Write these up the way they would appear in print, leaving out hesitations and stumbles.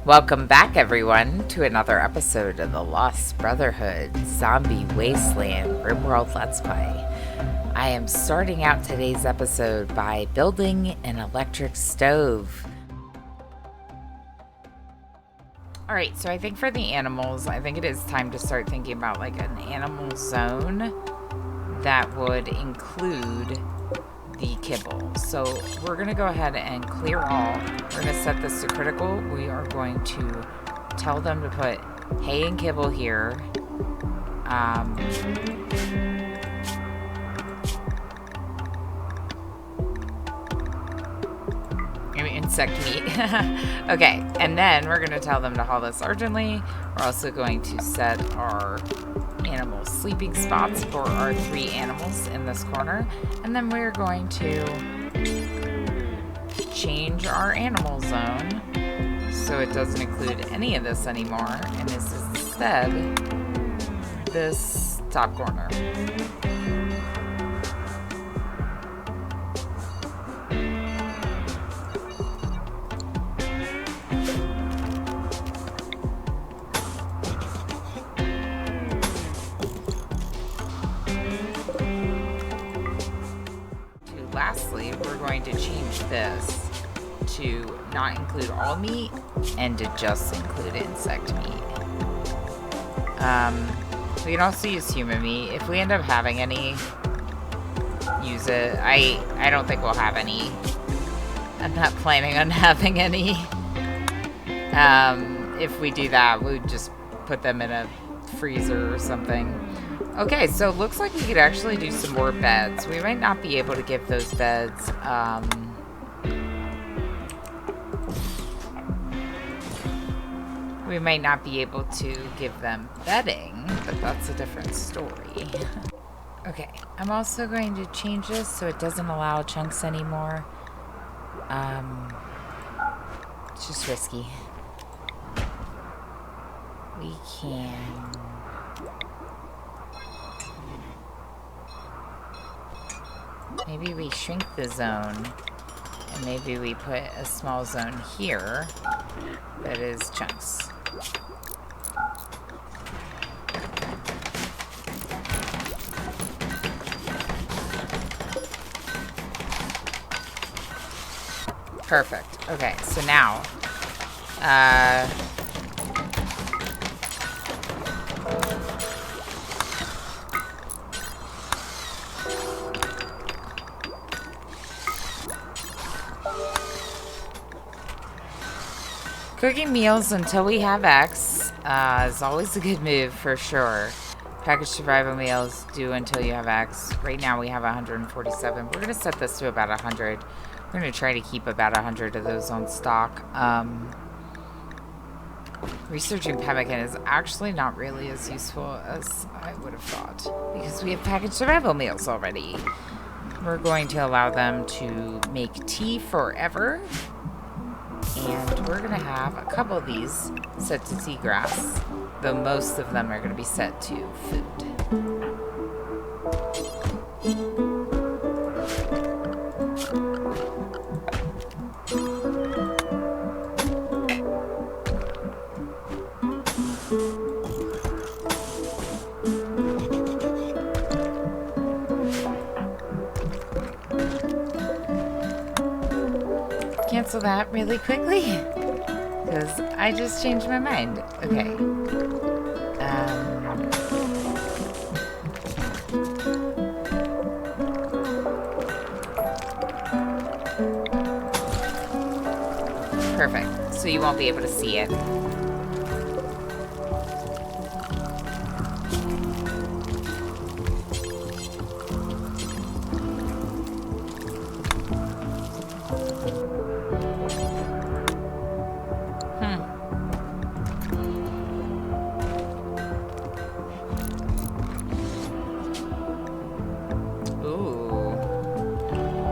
Welcome back, everyone, to another episode of the Lost Brotherhood Zombie Wasteland Rimworld Let's Play. I am starting out today's episode by building an electric stove. Alright, so I think for the animals, I think it is time to start thinking about like an animal zone that would include the kibble. So we're going to go ahead and clear all. We're going to set this to critical. We are going to tell them to put hay and kibble here. Insect meat. Okay, and then we're going to tell them to haul this urgently. We're also going to set our animal sleeping spots for our 3 animals in this corner, and then we're going to change our animal zone so it doesn't include any of this anymore, and this is instead this top corner. Lastly, we're going to change this to not include all meat and to just include insect meat. We can also use human meat. If we end up having any, use it. I don't think we'll have any. I'm not planning on having any. If we do that, we would just put them in a freezer or something. Okay, so it looks like we could actually do some more beds. We might not be able to give those beds, we might not be able to give them bedding, but that's a different story. Okay, I'm also going to change this so it doesn't allow chunks anymore. It's just risky. We can... maybe we shrink the zone, and maybe we put a small zone here that is chunks. Perfect. Okay, so now, cooking meals until we have X is always a good move for sure. Packaged survival meals do until you have X. Right now we have 147. We're going to set this to about 100. We're going to try to keep about 100 of those on stock. Researching pemmican is actually not really as useful as I would have thought, because we have packaged survival meals already. We're going to allow them to make tea forever. And we're going to have a couple of these set to seagrass, though most of them are going to be set to food. Cancel that really quickly, because I just changed my mind. Okay. Perfect. So you won't be able to see it.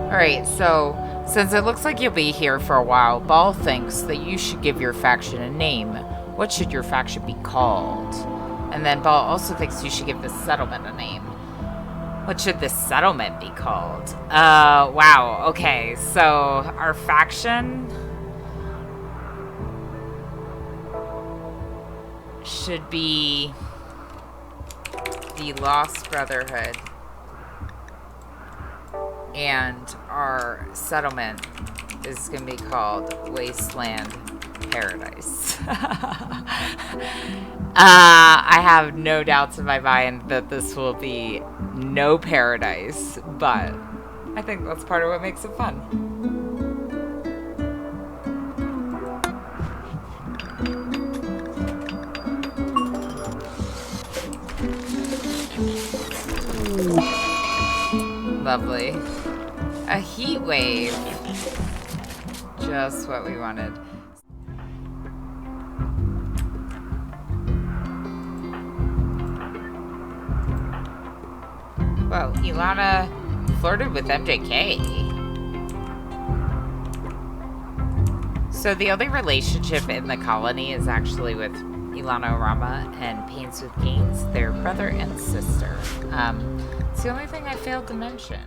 Alright, so since it looks like you'll be here for a while, Ball thinks that you should give your faction a name. What should your faction be called? And then Ball also thinks you should give this settlement a name. What should this settlement be called? Wow, okay, so our faction... should be the Lost Brotherhood. And our settlement is going to be called Wasteland Paradise. I have no doubts in my mind that this will be no paradise, but I think that's part of what makes it fun. Lovely. A heat wave. Just what we wanted. Whoa, Ilana flirted with MJK. So the only relationship in the colony is actually with Ilana Orama and Pains with Gains, their brother and sister. It's the only thing I failed to mention.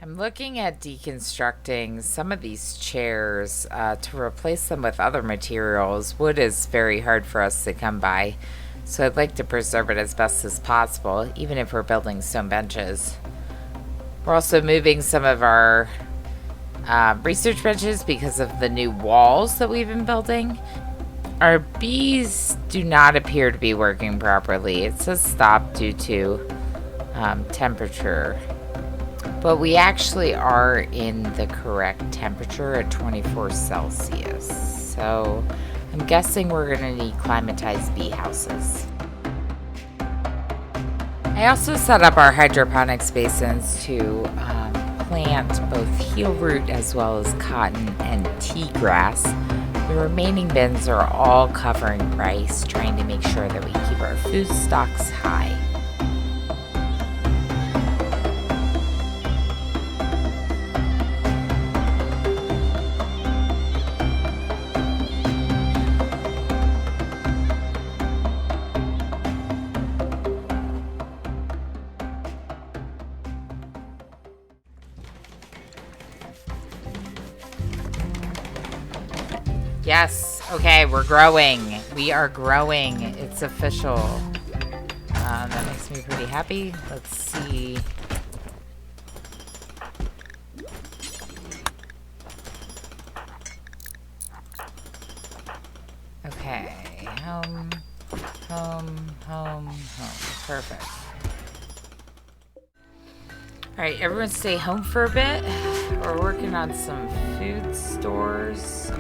I'm looking at deconstructing some of these chairs to replace them with other materials. Wood is very hard for us to come by, so I'd like to preserve it as best as possible, even if we're building stone benches. We're also moving some of our research benches because of the new walls that we've been building. Our bees do not appear to be working properly. It says stop due to temperature. But we actually are in the correct temperature at 24 Celsius. So I'm guessing we're going to need climatized bee houses. I also set up our hydroponics basins to plant both heelroot as well as cotton and tea grass. The remaining bins are all covering rice, trying to make sure that we keep our food stocks high. Yes, okay, we're growing. We are growing. It's official. That makes me pretty happy. Let's see. Okay, home. Perfect. Alright, everyone stay home for a bit. We're working on some food stores.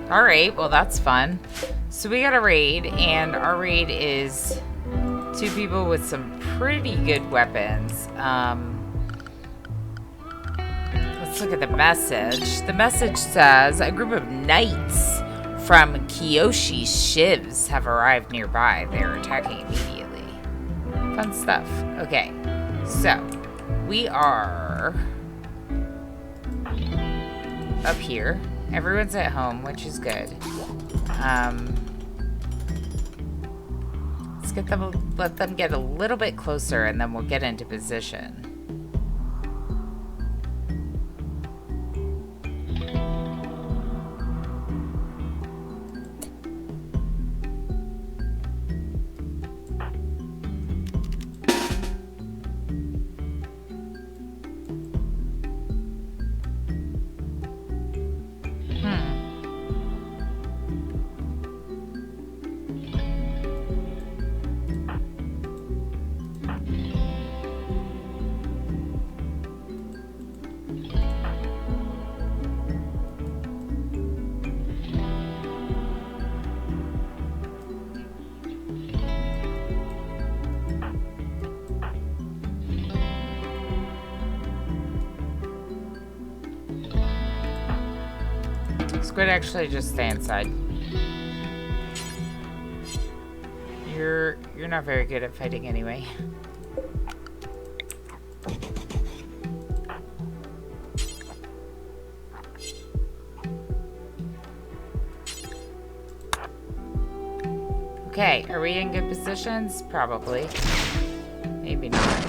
Alright, well that's fun. So we got a raid, and our raid is 2 people with some pretty good weapons. Let's look at the message. The message says, a group of knights from Kiyoshi's shivs have arrived nearby. They're attacking immediately. Fun stuff. Okay, so we are up here. Everyone's at home, which is good. Let them get a little bit closer, and then we'll get into position. Squid, actually just stay inside. You're not very good at fighting anyway. Okay, are we in good positions? Probably. Maybe not.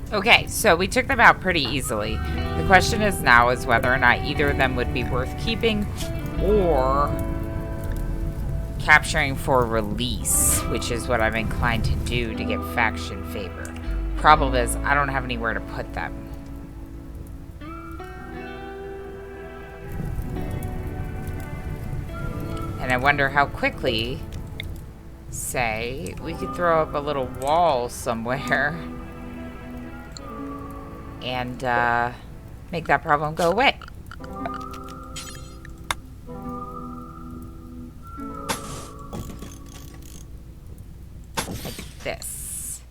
Okay, so we took them out pretty easily. The question is now is whether or not either of them would be worth keeping or capturing for release, which is what I'm inclined to do to get faction favor. Problem is, I don't have anywhere to put them. And I wonder how quickly, say, we could throw up a little wall somewhere and make that problem go away. Like this.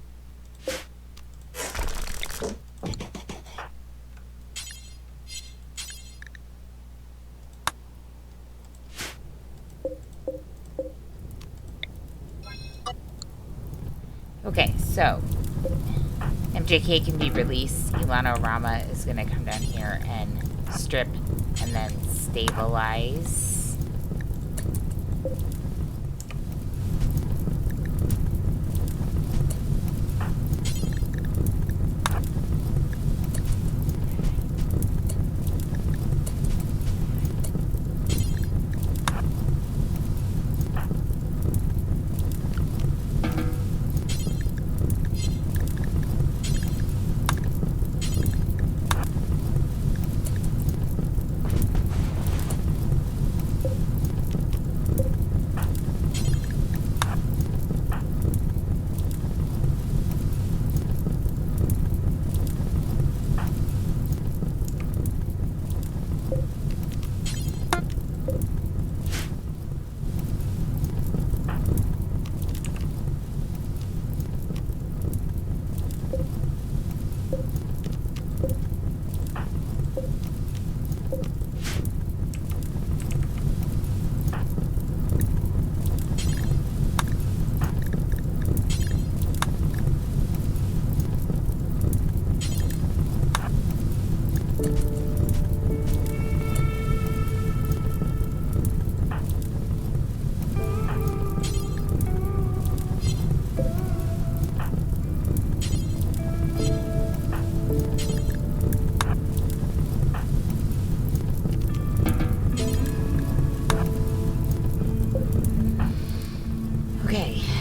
Okay, so MJK can be released. Ilana Rama is going to come down here and strip and then stabilize.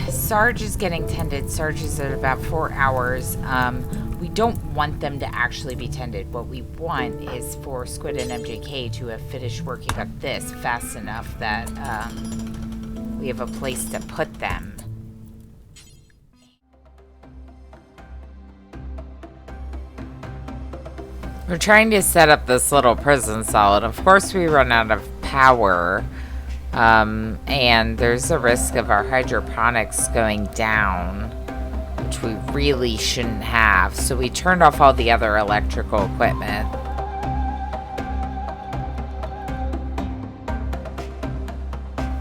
Sarge is getting tended. Sarge is at about 4 hours. We don't want them to actually be tended. What we want is for Squid and MJK to have finished working up this fast enough that we have a place to put them. We're trying to set up this little prison cell, and of course we run out of power. And there's a risk of our hydroponics going down, which we really shouldn't have. So we turned off all the other electrical equipment.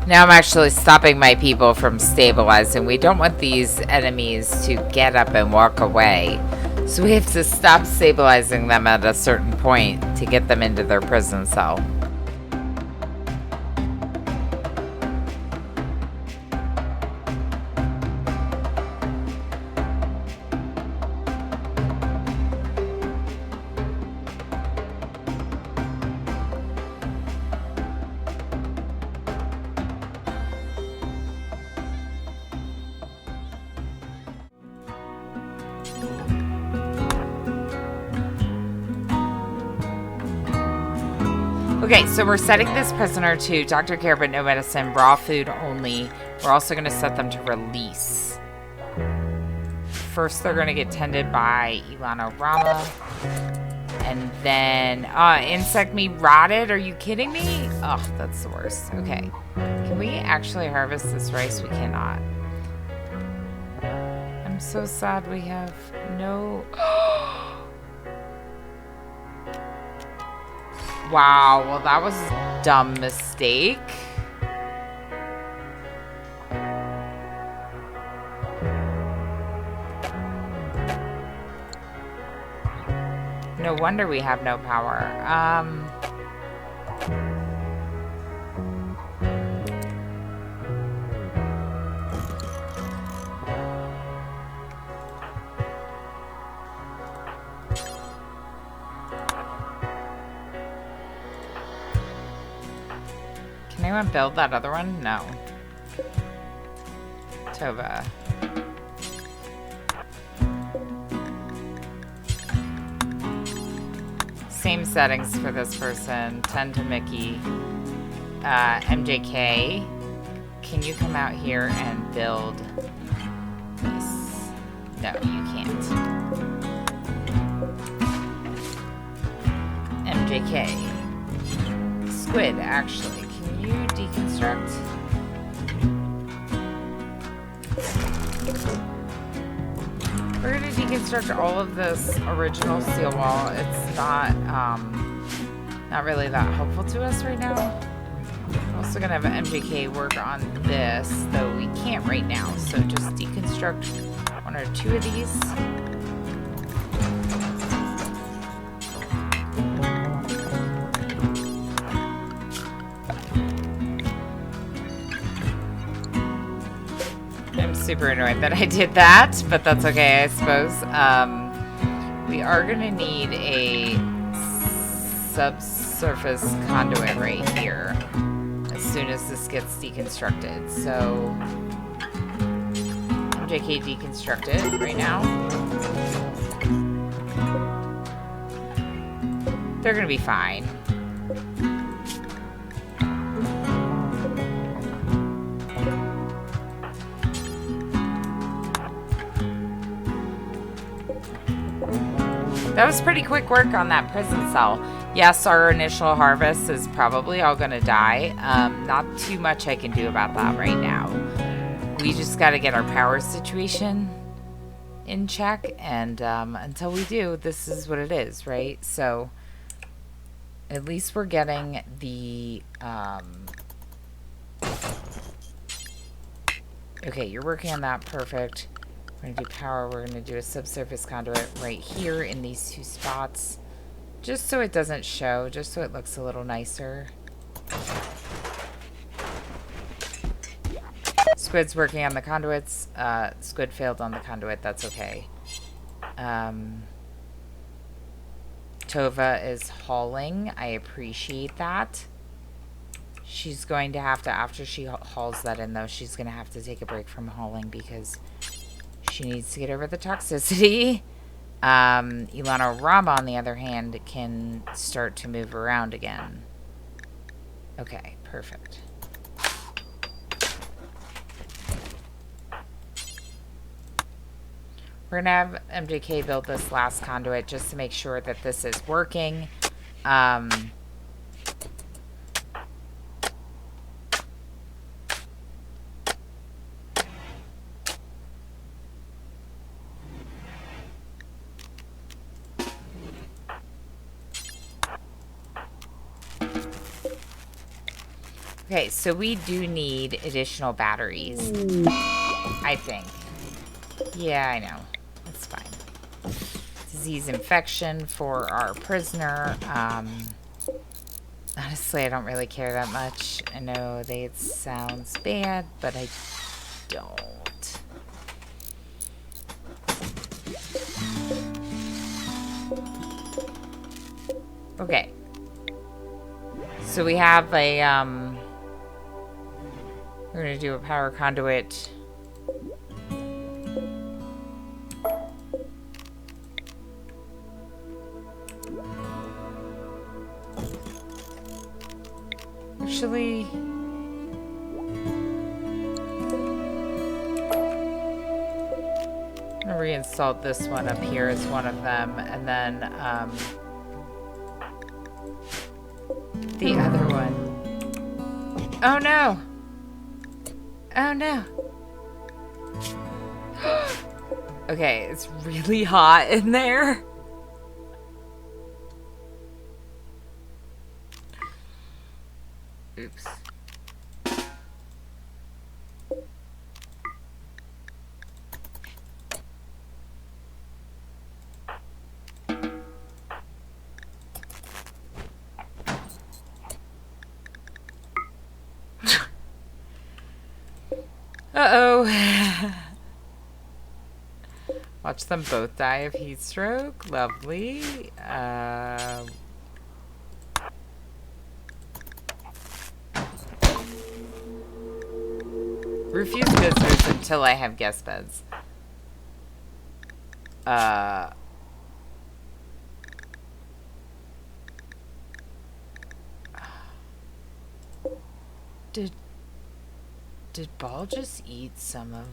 Now I'm actually stopping my people from stabilizing. We don't want these enemies to get up and walk away. So we have to stop stabilizing them at a certain point to get them into their prison cell. Okay, so we're setting this prisoner to doctor care but no medicine, raw food only. We're also going to set them to release. First, they're going to get tended by Ilana Rama. And then, insect meat rotted? Are you kidding me? Oh, that's the worst. Okay. Can we actually harvest this rice? We cannot. I'm so sad we have no... Wow, well that was a dumb mistake. No wonder we have no power. Can anyone build that other one? No. Tova. Same settings for this person. 10 to Mickey. MJK, can you come out here and build this? No, you can't. MJK. Squid, actually. Can you deconstruct? We're going to deconstruct all of this original steel wall. It's not really that helpful to us right now. We're also going to have an MJK work on this, though we can't right now. So just deconstruct one or two of these. I'm super annoyed that I did that, but that's okay, I suppose. We are going to need a subsurface conduit right here as soon as this gets deconstructed. So MJK deconstructed right now. They're going to be fine. That was pretty quick work on that prison cell. Yes, our initial harvest is probably all gonna die. Not too much I can do about that right now. We just gotta get our power situation in check, and until we do, this is what it is, right? So at least we're getting the okay, you're working on that, perfect. We're going to do power. We're going to do a subsurface conduit right here in these two spots. Just so it doesn't show. Just so it looks a little nicer. Squid's working on the conduits. Squid failed on the conduit. That's okay. Tova is hauling. I appreciate that. She's going to have to, after she hauls that in though, she's going to have to take a break from hauling because... she needs to get over the toxicity. Ilana Rama, on the other hand, can start to move around again. Okay, perfect. We're going to have MJK build this last conduit just to make sure that this is working. Okay, so we do need additional batteries, I think. Yeah, I know. That's fine. Disease infection for our prisoner. Honestly, I don't really care that much. I know it sounds bad, but I don't. Okay. So we have a, we're going to do a power conduit. Actually... I'm gonna reinstall this one up here as one of them, and then, the other one. Oh no! Oh no! Okay, it's really hot in there. Oops. Uh-oh. Watch them both die of heat stroke. Lovely. Refuse visitors until I have guest beds. Did Ball just eat some of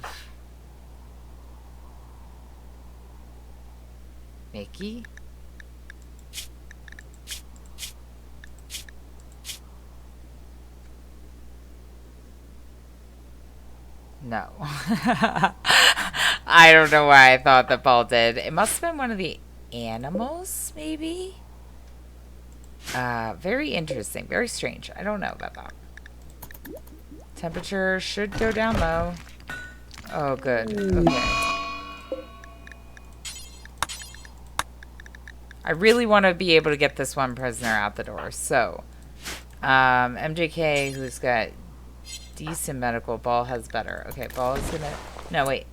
Mickey? No. I don't know why I thought that Ball did. It must have been one of the animals, maybe? Very interesting. Very strange. I don't know about that. Temperature should go down low. Oh, good. Okay. I really want to be able to get this one prisoner out the door. So, MJK, who's got decent medical. Ball has better. Okay, Ball is gonna... No, wait.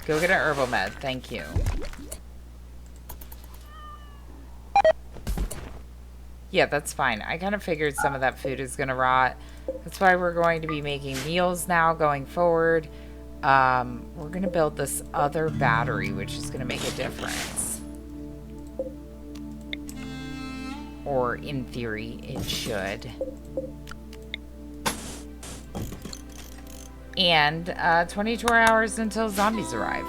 Go get an herbal med. Thank you. Yeah, that's fine. I kind of figured some of that food is going to rot. That's why we're going to be making meals now going forward. We're going to build this other battery, which is going to make a difference. Or, in theory, it should. And 24 hours until zombies arrive.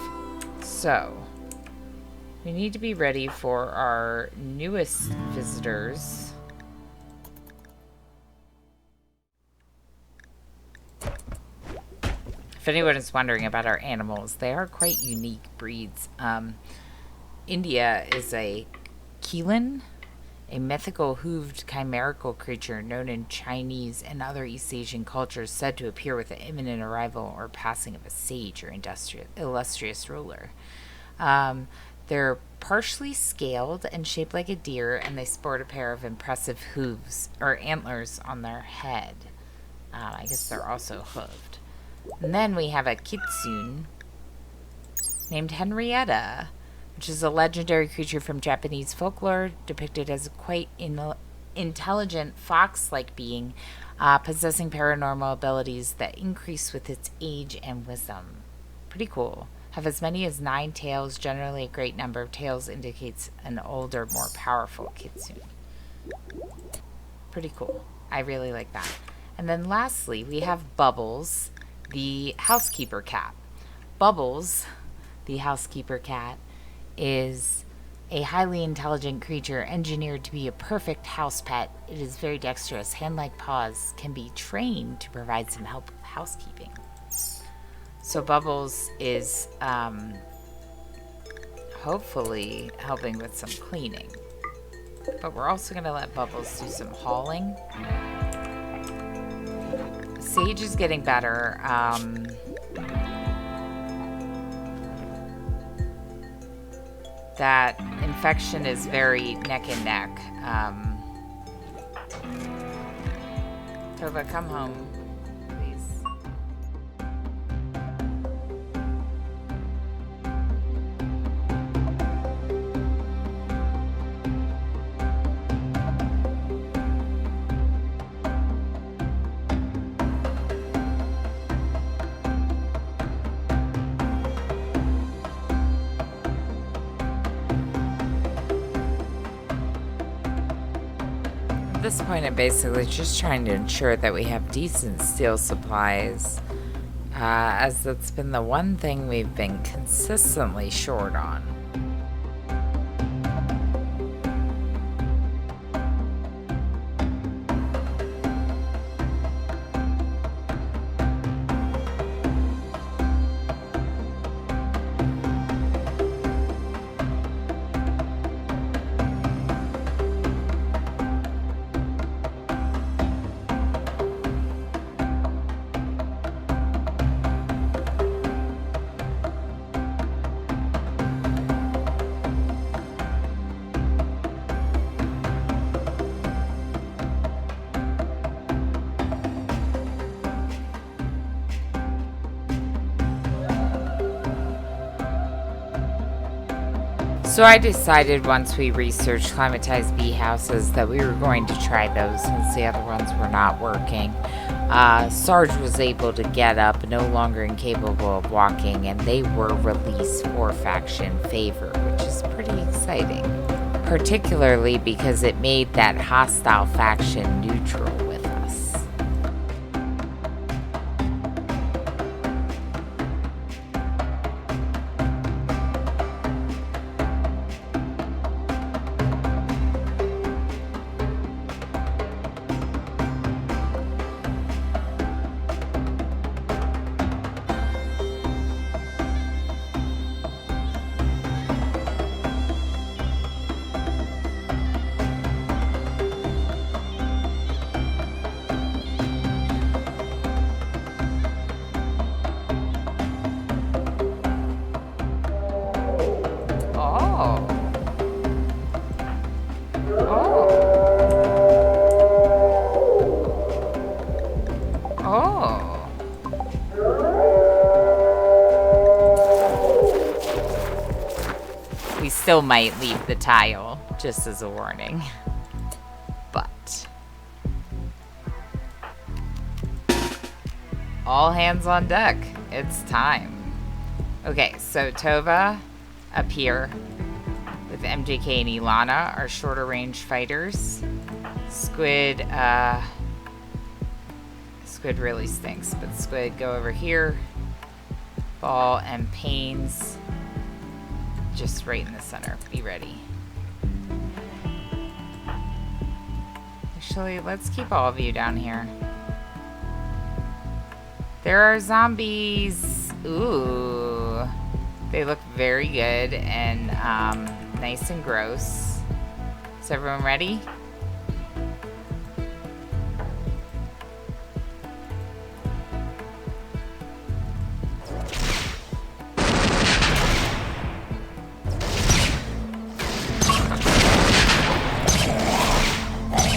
So, we need to be ready for our newest visitors. If anyone is wondering about our animals, they are quite unique breeds. India is a Keelan, a mythical hooved chimerical creature known in Chinese and other East Asian cultures, said to appear with the imminent arrival or passing of a sage or illustrious ruler. They're partially scaled and shaped like a deer, and they sport a pair of impressive hooves or antlers on their head. I guess they're also hooved. And then we have a kitsune named Henrietta, which is a legendary creature from Japanese folklore, depicted as a quite intelligent fox-like being, possessing paranormal abilities that increase with its age and wisdom. Pretty cool. Have as many as 9 tails. Generally, a great number of tails indicates an older, more powerful kitsune. Pretty cool. I really like that. And then lastly, we have Bubbles, the housekeeper cat. Bubbles, the housekeeper cat, is a highly intelligent creature engineered to be a perfect house pet. It is very dexterous. Hand-like paws can be trained to provide some help with housekeeping. So Bubbles is hopefully helping with some cleaning. But we're also going to let Bubbles do some hauling. Sage is getting better. That infection is very neck and neck. Tova, come home, please. At this point, I'm basically just trying to ensure that we have decent steel supplies, as that's been the one thing we've been consistently short on. So I decided once we researched climatized bee houses that we were going to try those since the other ones were not working. Sarge was able to get up, no longer incapable of walking, and they were released for faction favor, which is pretty exciting. Particularly because it made that hostile faction neutral with us. Still might leave the tile, just as a warning. But all hands on deck. It's time. Okay, so Tova up here with MJK and Ilana are shorter range fighters. Squid, Squid really stinks, but Squid, go over here. Ball and Pains. Just right in the center. Be ready. Actually, let's keep all of you down here. There are zombies. Ooh. They look very good and nice and gross. Is everyone ready?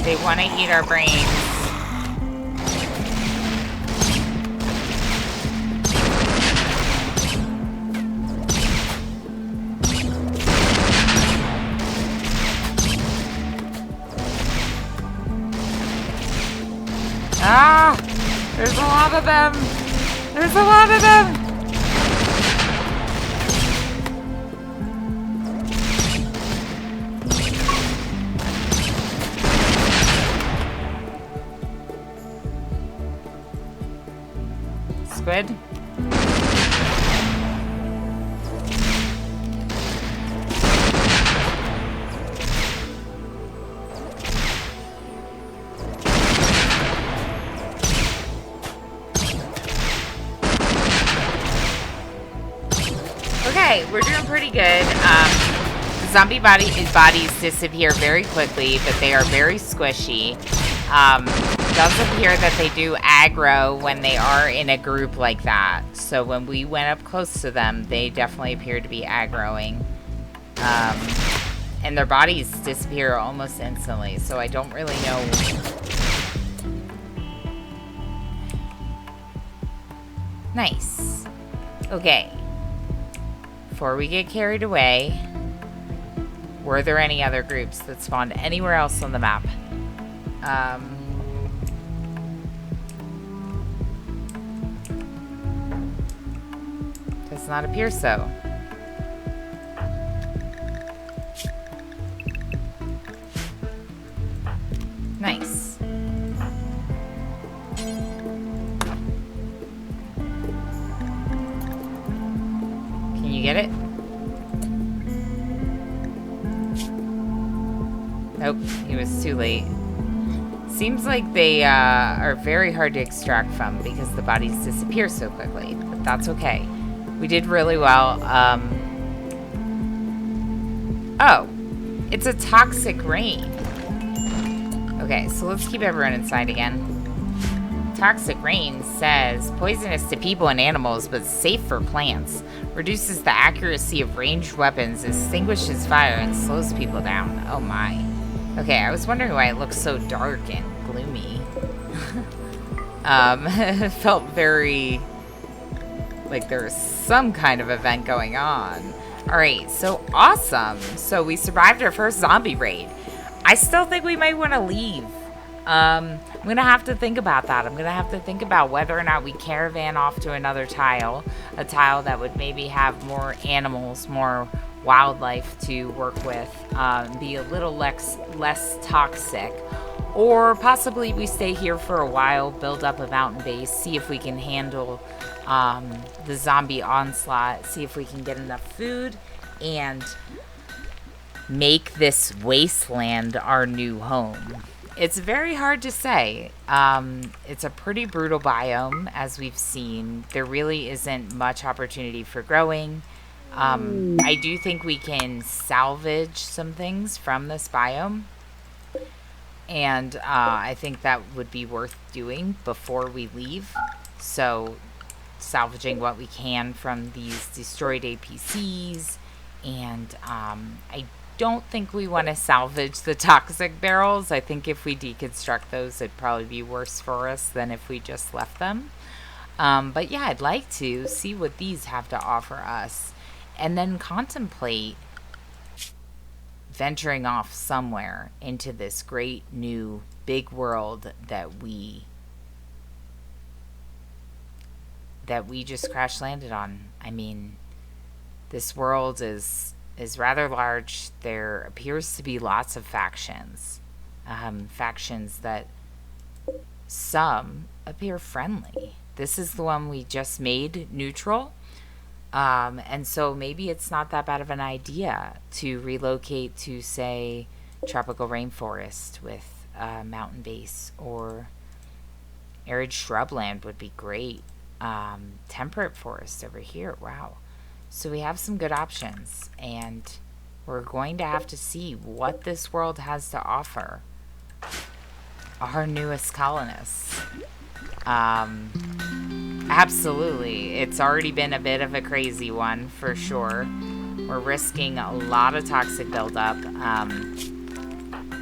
They want to eat our brains. Ah! There's a lot of them! There's a lot of them! Squid. Okay, we're doing pretty good. Zombie bodies disappear very quickly, but they are very squishy. Does appear that they do aggro when they are in a group like that. So when we went up close to them, they definitely appeared to be aggroing. And their bodies disappear almost instantly, so I don't really know. Nice. Okay. Before we get carried away, were there any other groups that spawned anywhere else on the map? Does not appear so. Nice. Oh, he was too late. Seems like they are very hard to extract from because the bodies disappear so quickly, but that's okay. We did really well. Oh, it's a toxic rain. Okay, so let's keep everyone inside again. Toxic rain says poisonous to people and animals, but safe for plants. Reduces the accuracy of ranged weapons, extinguishes fire, and slows people down. Oh my. Okay, I was wondering why it looks so dark and gloomy. It felt very like there was some kind of event going on. Alright, so awesome. So we survived our first zombie raid. I still think we might want to leave. I'm going to have to think about that. I'm going to have to think about whether or not we caravan off to another tile. A tile that would maybe have more animals, more wildlife to work with, be a little less toxic. Or possibly we stay here for a while, build up a mountain base, see if we can handle the zombie onslaught, see if we can get enough food, and make this wasteland our new home. It's very hard to say. It's a pretty brutal biome, as we've seen. There really isn't much opportunity for growing. I do think we can salvage some things from this biome. And I think that would be worth doing before we leave. So, salvaging what we can from these destroyed APCs. And I don't think we want to salvage the toxic barrels. I think if we deconstruct those, it'd probably be worse for us than if we just left them. But yeah, I'd like to see what these have to offer us. And then contemplate venturing off somewhere into this great new big world that we just crash landed on. I mean, this world is rather large. There appears to be lots of factions. Factions that some appear friendly. This is the one we just made neutral. And so maybe it's not that bad of an idea to relocate to, say, tropical rainforest with a mountain base, or arid shrubland would be great. Temperate forest over here. Wow. So we have some good options, and we're going to have to see what this world has to offer our newest colonists. Absolutely. It's already been a bit of a crazy one, for sure. We're risking a lot of toxic buildup.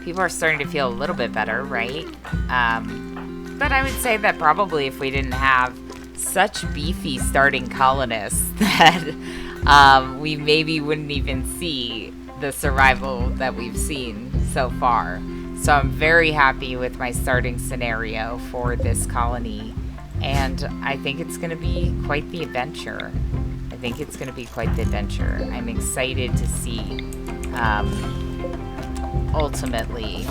People are starting to feel a little bit better, right? But I would say that probably if we didn't have such beefy starting colonists, that we maybe wouldn't even see the survival that we've seen so far. So I'm very happy with my starting scenario for this colony. And I think it's going to be quite the adventure. I'm excited to see ultimately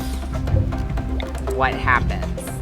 what happens.